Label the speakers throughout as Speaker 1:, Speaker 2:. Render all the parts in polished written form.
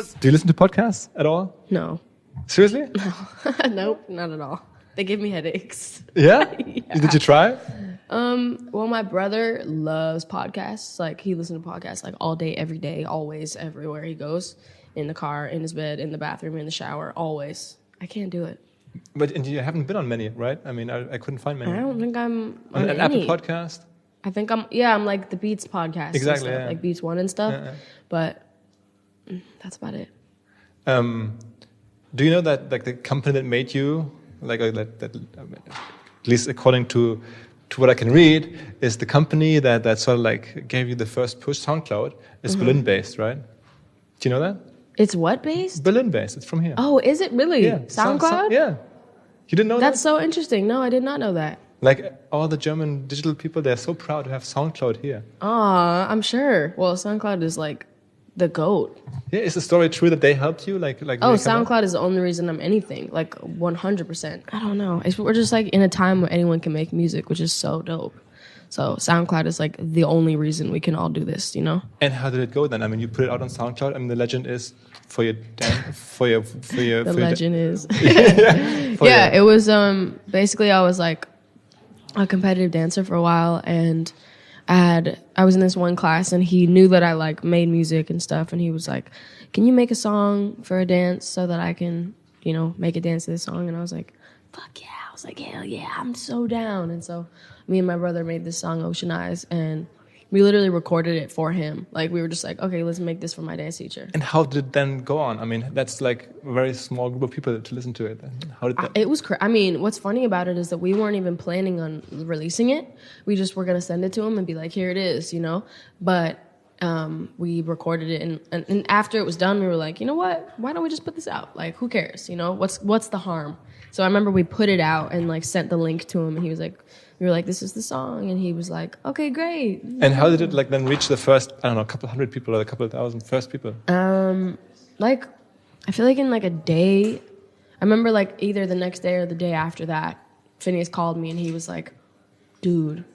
Speaker 1: Do you listen to podcasts at all?
Speaker 2: No.
Speaker 1: Seriously?
Speaker 2: No. Nope, not at all. They give me headaches.
Speaker 1: Yeah?
Speaker 2: Yeah.
Speaker 1: Did you try?
Speaker 2: Well, my brother loves podcasts. Like, he listens to podcasts like all day, every day, always, everywhere he goes. In the car, in his bed, in the bathroom, in the shower, always. I can't do it.
Speaker 1: And you haven't been on many, right? I mean, I couldn't find many.
Speaker 2: I don't think I'm on
Speaker 1: an
Speaker 2: any.
Speaker 1: Apple podcast?
Speaker 2: I think I'm like the Beats podcast.
Speaker 1: Exactly,
Speaker 2: and stuff,
Speaker 1: yeah.
Speaker 2: like Beats One and stuff.
Speaker 1: Yeah.
Speaker 2: But that's about it.
Speaker 1: Do you know that like the company that made you, like that at least according to what I can read, is the company that sort of like gave you the first push? SoundCloud is Berlin-based, right? Do you know that?
Speaker 2: It's what based?
Speaker 1: Berlin-based. It's from here.
Speaker 2: Oh, is it really?
Speaker 1: Yeah.
Speaker 2: SoundCloud?
Speaker 1: Yeah. You didn't know that?
Speaker 2: That's so interesting. No, I did not know that.
Speaker 1: Like all the German digital people, they're so proud to have SoundCloud here.
Speaker 2: I'm sure. Well, SoundCloud is like the GOAT.
Speaker 1: Yeah, is the story true that they helped you? Like
Speaker 2: oh, SoundCloud is the only reason I'm anything. Like 100%. I don't know. We're just like in a time where anyone can make music, which is so dope. So SoundCloud is like the only reason we can all do this, you know?
Speaker 1: And how did it go then? I mean, you put it out on SoundCloud. I mean, the legend is for your
Speaker 2: The legend is.
Speaker 1: Yeah,
Speaker 2: it was basically I was like a competitive dancer for a while, and I was in this one class, and he knew that I like made music and stuff, and he was like, "Can you make a song for a dance so that I can, you know, make a dance to this song?" And I was like, "Fuck yeah." I was like, "Hell yeah, I'm so down." And so me and my brother made this song, Ocean Eyes, and we literally recorded it for him. Like, we were just like, okay, let's make this for my dance teacher.
Speaker 1: And how did it then go on? I mean, that's like a very small group of people to listen to it. How did that?
Speaker 2: It was I mean, what's funny about it is that we weren't even planning on releasing it. We just were going to send it to him and be like, here it is, you know? But we recorded it, and after it was done, we were like, you know what? Why don't we just put this out? Like, who cares? You know, what's the harm? So I remember we put it out and like sent the link to him, and he was like, we were like, this is the song, and he was like, okay, great.
Speaker 1: And how did it like then reach the first, I don't know, a couple hundred people or a couple of thousand first people?
Speaker 2: Like, I feel like in like a day, I remember like either the next day or the day after that, Phineas called me and he was like, dude,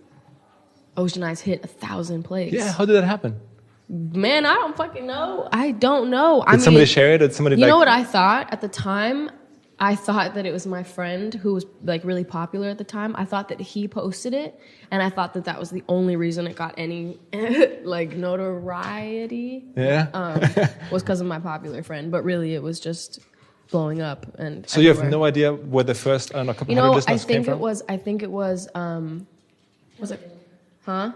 Speaker 2: Ocean Eyes hit 1,000 plays.
Speaker 1: Yeah, how did that happen?
Speaker 2: Man, I don't fucking know. I don't know.
Speaker 1: Did somebody share it? Did somebody
Speaker 2: you know what I thought at the time? I thought that it was my friend who was like really popular at the time. I thought that he posted it, and I thought that that was the only reason it got any like notoriety.
Speaker 1: Yeah,
Speaker 2: was because of my popular friend. But really, it was just blowing up. And
Speaker 1: so everywhere. You have no idea where the first I don't know, couple hundred listeners came from?
Speaker 2: I think it was. Was it? Huh?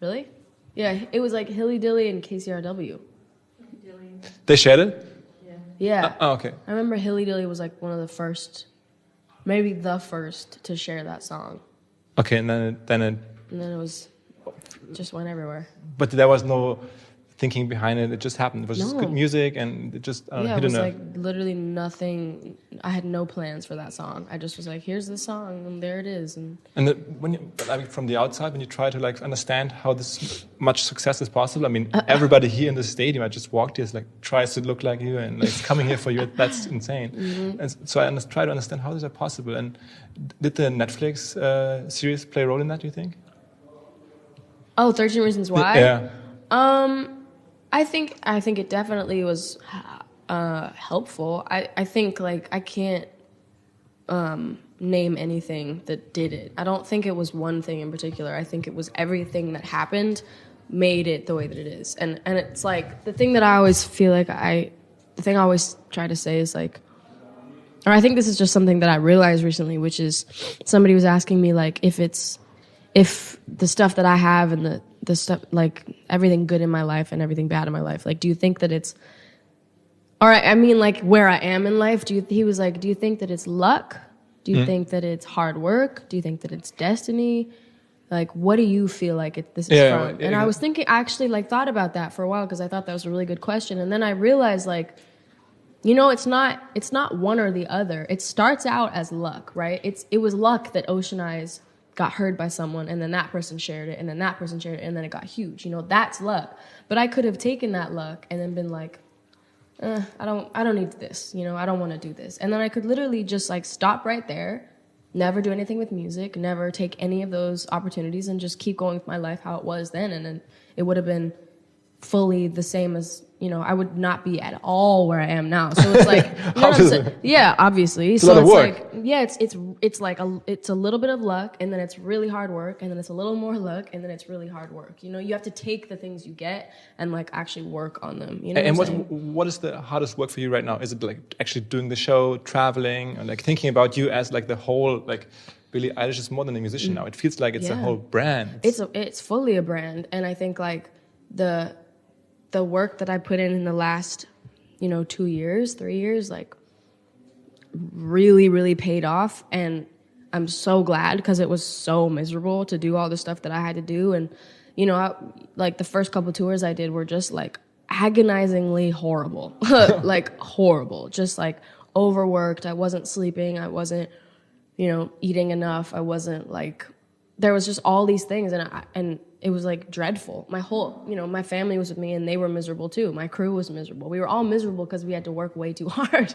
Speaker 2: Really? Yeah, it was like Hilly Dilly and KCRW.
Speaker 1: They shared it?
Speaker 2: Yeah.
Speaker 1: Oh, okay.
Speaker 2: I remember Hilly Dilly was like one of the first, maybe the first to share that song.
Speaker 1: Okay, and then
Speaker 2: it was just went everywhere.
Speaker 1: But there was no thinking behind it. It just happened. It was just good music, and it just
Speaker 2: it was like literally nothing. I had no plans for that song. I just was like, here's the song, and there it is. And
Speaker 1: when you, I mean, from the outside, when you try to like understand how this much success is possible, I mean, everybody here in the stadium, I just walked here, is like tries to look like you and like coming here for you. That's insane. Mm-hmm. And so I try to understand how is that possible. And did the Netflix series play a role in that? Do you think?
Speaker 2: Oh, 13 Reasons Why.
Speaker 1: Yeah.
Speaker 2: I think it definitely was helpful. I think like I can't name anything that did it. I don't think it was one thing in particular. I think it was everything that happened made it the way that it is. And it's like the thing that I always feel like the thing I always try to say is like, or I think this is just something that I realized recently, which is somebody was asking me like if the stuff that I have and the stuff, like everything good in my life and everything bad in my life, like, do you think that it's, or I mean, like where I am in life, he was like, do you think that it's luck? Do you think that it's hard work? Do you think that it's destiny? Like, what do you feel like this is from? And I was thinking, I actually like thought about that for a while because I thought that was a really good question. And then I realized like, you know, it's not one or the other. It starts out as luck, right? It was luck that Ocean Eyes got heard by someone, and then that person shared it, and then that person shared it, and then it got huge. You know, that's luck. But I could have taken that luck and then been like, I don't need this. You know, I don't want to do this. And then I could literally just like stop right there, never do anything with music, never take any of those opportunities, and just keep going with my life how it was then. And then it would have been fully the same as I would not be at all where I am now. So it's like, yeah, obviously.
Speaker 1: It's a lot of work.
Speaker 2: It's a little bit of luck, and then it's really hard work, and then it's a little more luck, and then it's really hard work. You have to take the things you get and like actually work on them.
Speaker 1: And what is the hardest work for you right now? Is it like actually doing the show, traveling, or like thinking about you as like the whole like Billie Eilish is more than a musician now. It feels like it's a whole brand.
Speaker 2: It's fully a brand, and I think like the work that I put in the last 2 years, 3 years, like really, really paid off, and I'm so glad because it was so miserable to do all the stuff that I had to do, and like the first couple tours I did were just like agonizingly horrible, like horrible, just like overworked. I wasn't sleeping. I wasn't eating enough. I wasn't like, there was just all these things, and it was like dreadful. My whole, my family was with me and they were miserable too. My crew was miserable. We were all miserable because we had to work way too hard.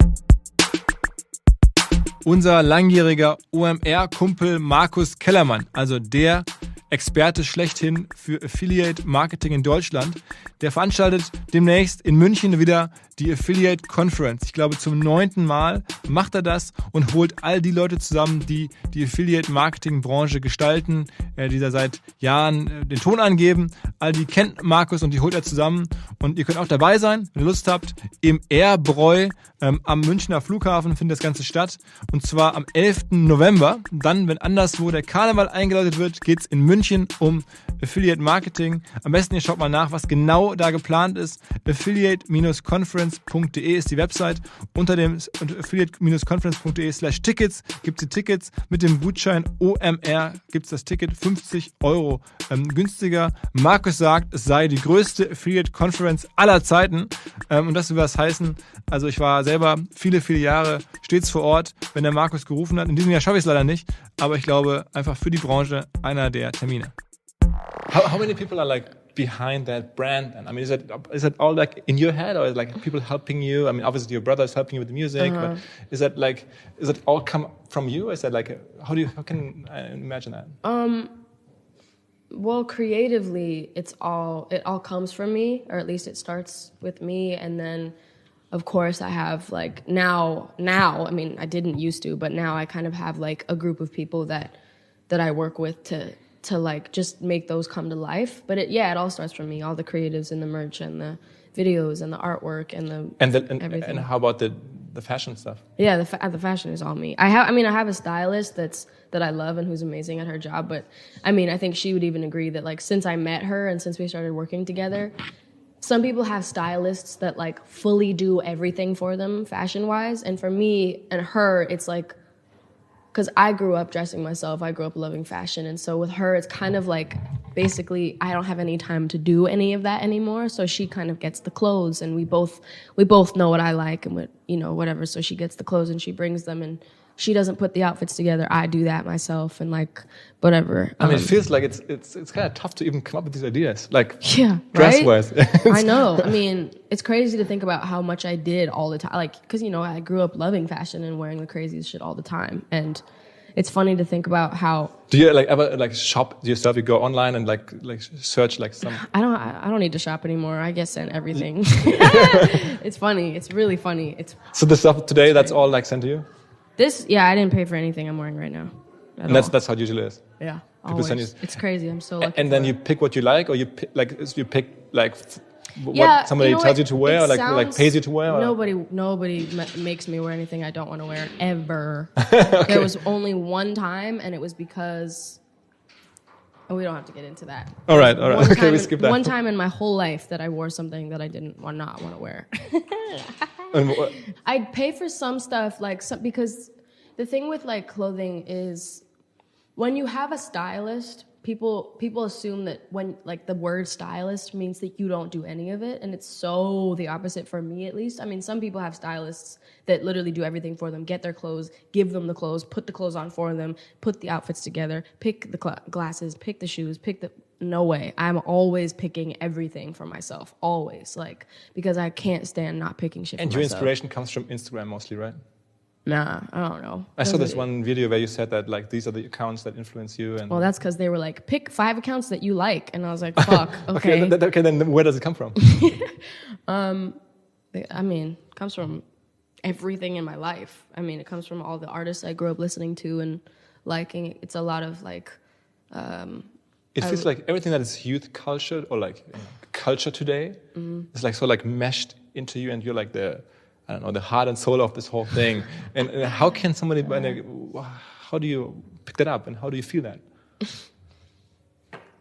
Speaker 1: Unser langjähriger OMR-Kumpel Markus Kellermann, also der Experte schlechthin für Affiliate Marketing in Deutschland, der veranstaltet demnächst in München wieder die Affiliate Conference. Ich glaube, zum 9. Mal macht er das und holt all die Leute zusammen, die die Affiliate Marketing Branche gestalten, die da seit Jahren den Ton angeben. All die kennt Markus und die holt er zusammen. Und ihr könnt auch dabei sein, wenn ihr Lust habt. Im Airbräu am Münchner Flughafen findet das Ganze statt. Und zwar am 11. November. Dann, wenn anderswo der Karneval eingeläutet wird, geht's in München um Affiliate Marketing. Am besten ihr schaut mal nach, was genau da geplant ist. Affiliate-conference.de ist die Website. Unter dem affiliate-conference.de/Tickets gibt es die Tickets. Mit dem Gutschein OMR gibt es das Ticket 50 € günstiger. Markus sagt, es sei die größte Affiliate Conference aller Zeiten. Und das will was heißen. Also ich war selber viele, viele Jahre stets vor Ort, wenn der Markus gerufen hat. In diesem Jahr schaffe ich es leider nicht, aber ich glaube, einfach für die Branche einer der Termine. How many people are like behind that brand? And I mean, is it all like in your head, or is like people helping you? I mean, obviously your brother is helping you with the music, but is it all come from you? Is that like how can I imagine that?
Speaker 2: Well, creatively, it all comes from me, or at least it starts with me, and then of course I have like now, I mean, I didn't used to, but now I kind of have like a group of people that I work with to like just make those come to life. But it all starts from me, all the creatives and the merch and the videos and the artwork and everything.
Speaker 1: And how about the fashion stuff?
Speaker 2: Yeah, the fashion is all me. I have a stylist that I love and who's amazing at her job, but I mean, I think she would even agree that like since I met her and since we started working together, some people have stylists that like fully do everything for them fashion-wise, and for me and her, it's like, because I grew up dressing myself, I grew up loving fashion, and so with her, it's kind of like basically I don't have any time to do any of that anymore. So she kind of gets the clothes, and we both know what I like and what whatever. So she gets the clothes and she brings them, and she doesn't put the outfits together. I do that myself, and like whatever.
Speaker 1: I mean, it feels like it's kind of tough to even come up with these ideas, like
Speaker 2: dress-wise.
Speaker 1: Right?
Speaker 2: I know. I mean, it's crazy to think about how much I did all the time, like because I grew up loving fashion and wearing the craziest shit all the time, and it's funny to think about how.
Speaker 1: Do you like ever like shop yourself? You go online and like search like some.
Speaker 2: I don't need to shop anymore. I get sent everything. It's funny. It's really funny.
Speaker 1: So the stuff today, that's all like sent to you?
Speaker 2: I didn't pay for anything I'm wearing right now.
Speaker 1: And that's how it usually is.
Speaker 2: Yeah, always. It's crazy. I'm so lucky.
Speaker 1: And then you pick what you like, or you pick what somebody tells you to wear, or like pays you to wear.
Speaker 2: Nobody makes me wear anything I don't want to wear ever.
Speaker 1: Okay.
Speaker 2: There was only one time, and it was because. We don't have to get into that.
Speaker 1: All right. Okay, we skip that.
Speaker 2: One time in my whole life that I wore something that I not want to wear. I'd pay for some stuff because the thing with like clothing is when you have a stylist, people assume that when like the word stylist means that you don't do any of it, and it's so the opposite for me at least. I mean, some people have stylists that literally do everything for them, get their clothes, give them the clothes, put the clothes on for them, put the outfits together, pick the glasses, pick the shoes, no way. I'm always picking everything for myself, always, like, because I can't stand not picking shit for myself.
Speaker 1: And your inspiration comes from Instagram mostly, right?
Speaker 2: Nah, I don't know.
Speaker 1: I saw this one video where you said that like these are the accounts that influence you. And
Speaker 2: well, that's because they were like, pick 5 accounts that you like, and I was like, fuck, okay.
Speaker 1: Okay, then where does it come from?
Speaker 2: I mean, it comes from everything in my life. I mean, it comes from all the artists I grew up listening to and liking. It's a lot of like.
Speaker 1: It feels like everything that is youth culture or like culture today is like so like meshed into you, and you're like the heart and soul of this whole thing. and how can somebody? How do you pick that up, and how do you feel that?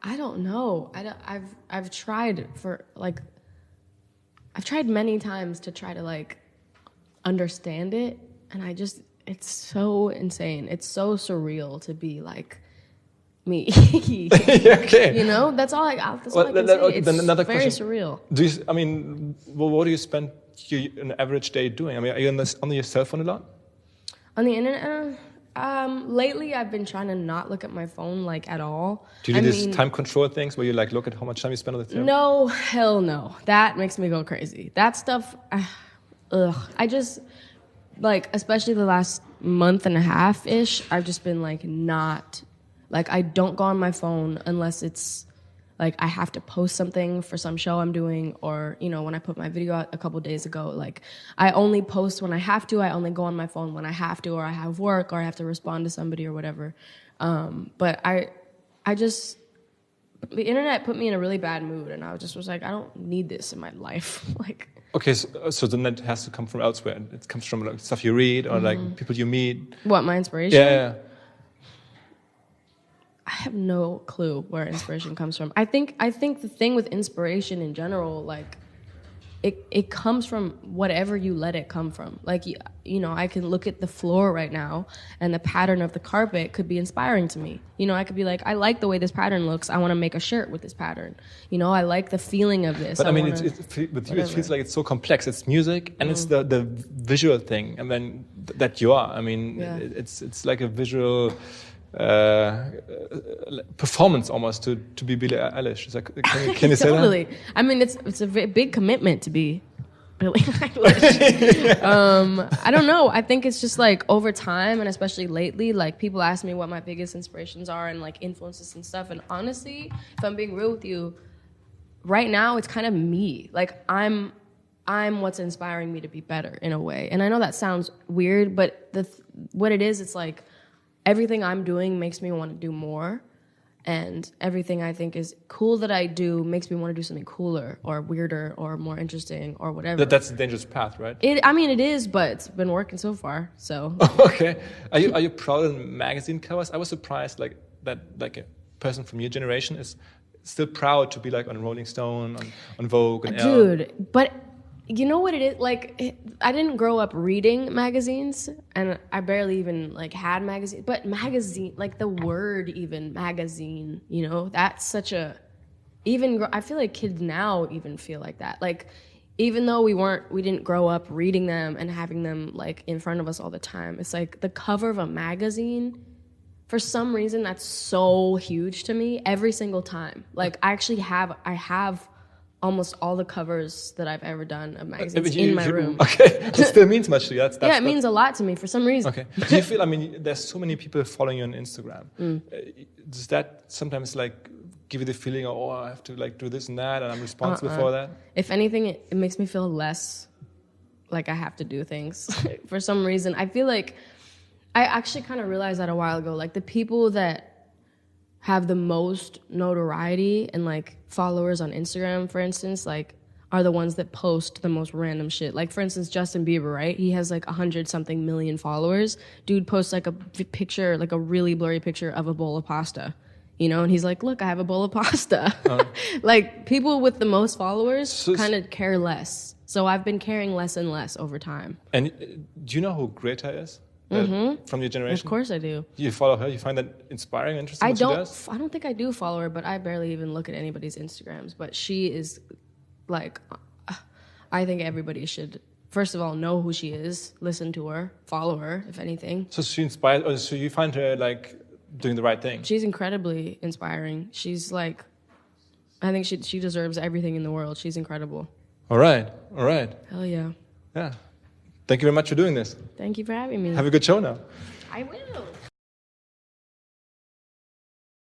Speaker 2: I don't know. I've tried many times to try to like understand it, and it's so insane. It's so surreal to be like me.
Speaker 1: Okay.
Speaker 2: You know, that's all I can say. It's
Speaker 1: another
Speaker 2: very
Speaker 1: question.
Speaker 2: surreal.
Speaker 1: What do you spend an average day doing? I mean, are you on your cell phone a lot?
Speaker 2: On the internet? Lately, I've been trying to not look at my phone like at all.
Speaker 1: Do you do these time control things where you like look at how much time you spend on the phone?
Speaker 2: No, hell no. That makes me go crazy. That stuff, I just, like, especially the last month and a half-ish, I've just been like not, like I don't go on my phone unless it's like I have to post something for some show I'm doing, or, you know, when I put my video out a couple days ago, like I only post when I have to. I only go on my phone when I have to, or I have work, or I have to respond to somebody or whatever. But I just, the internet put me in a really bad mood, and I was like, I don't need this in my life. Like.
Speaker 1: Okay, so then that has to come from elsewhere. It comes from like stuff you read or like people you meet.
Speaker 2: What, my inspiration?
Speaker 1: Yeah.
Speaker 2: I have no clue where inspiration comes from. I think the thing with inspiration in general, like, it comes from whatever you let it come from. Like, you know, I can look at the floor right now, and the pattern of the carpet could be inspiring to me. You know, I could be like, I like the way this pattern looks. I want to make a shirt with this pattern. You know, I like the feeling of this.
Speaker 1: But I mean, with you, it feels like it's so complex. It's music, and it's the visual thing, and then that you are. I mean, it's like a visual performance almost to be Billie Eilish. It's like, can you say that?
Speaker 2: Totally. I mean, it's a big commitment to be Billie Eilish. I don't know. I think it's just like over time, and especially lately, like people ask me what my biggest inspirations are and like influences and stuff. And honestly, if I'm being real with you, right now it's kind of me. Like I'm what's inspiring me to be better in a way. And I know that sounds weird, but what it is, it's like, everything I'm doing makes me want to do more, and everything I think is cool that I do makes me want to do something cooler or weirder or more interesting or whatever.
Speaker 1: That's a dangerous path, right?
Speaker 2: I mean, it is, but it's been working so far. So
Speaker 1: okay, are you proud of magazine covers? I was surprised, like that, like a person from your generation is still proud to be like on Rolling Stone, on Vogue, and
Speaker 2: dude. But you know what it is? Like, I didn't grow up reading magazines, and I barely even like had magazines. But magazine, like the word even magazine, you know, that's such a I feel like kids now even feel like that. Like, even though we didn't grow up reading them and having them like in front of us all the time, it's like the cover of a magazine. For some reason, that's so huge to me every single time. Like, I have almost all the covers that I've ever done of magazines in my room.
Speaker 1: Okay, it still means much to you.
Speaker 2: It means a lot to me for some reason.
Speaker 1: Okay. Do you feel, I mean, there's so many people following you on Instagram. Does that sometimes like give you the feeling, oh, I have to like do this and that, and I'm responsible for that?
Speaker 2: If anything, it makes me feel less like I have to do things. For some reason, I feel like I actually kind of realized that a while ago. Like, the people that have the most notoriety and like followers on Instagram, for instance, like are the ones that post the most random shit. Like, for instance, Justin Bieber, right? He has like 100-something million followers. Dude posts like a picture, like a really blurry picture of a bowl of pasta, you know? And he's like, look, I have a bowl of pasta. Like, people with the most followers kind of care less. So I've been caring less and less over time.
Speaker 1: And do you know who Greta is? From your generation?
Speaker 2: Of course I do.
Speaker 1: You follow her? You find that inspiring, interesting? I
Speaker 2: don't think I do follow her, but I barely even look at anybody's Instagrams. But she is like, I think everybody should, first of all, know who she is, listen to her, follow her, if anything.
Speaker 1: So she inspires, or so you find her like doing the right thing?
Speaker 2: She's incredibly inspiring. She's like, I think she deserves everything in the world. She's incredible.
Speaker 1: All right.
Speaker 2: Hell yeah.
Speaker 1: Yeah. Thank you very much for doing this.
Speaker 2: Thank you for having me.
Speaker 1: Have a good show now.
Speaker 2: I will.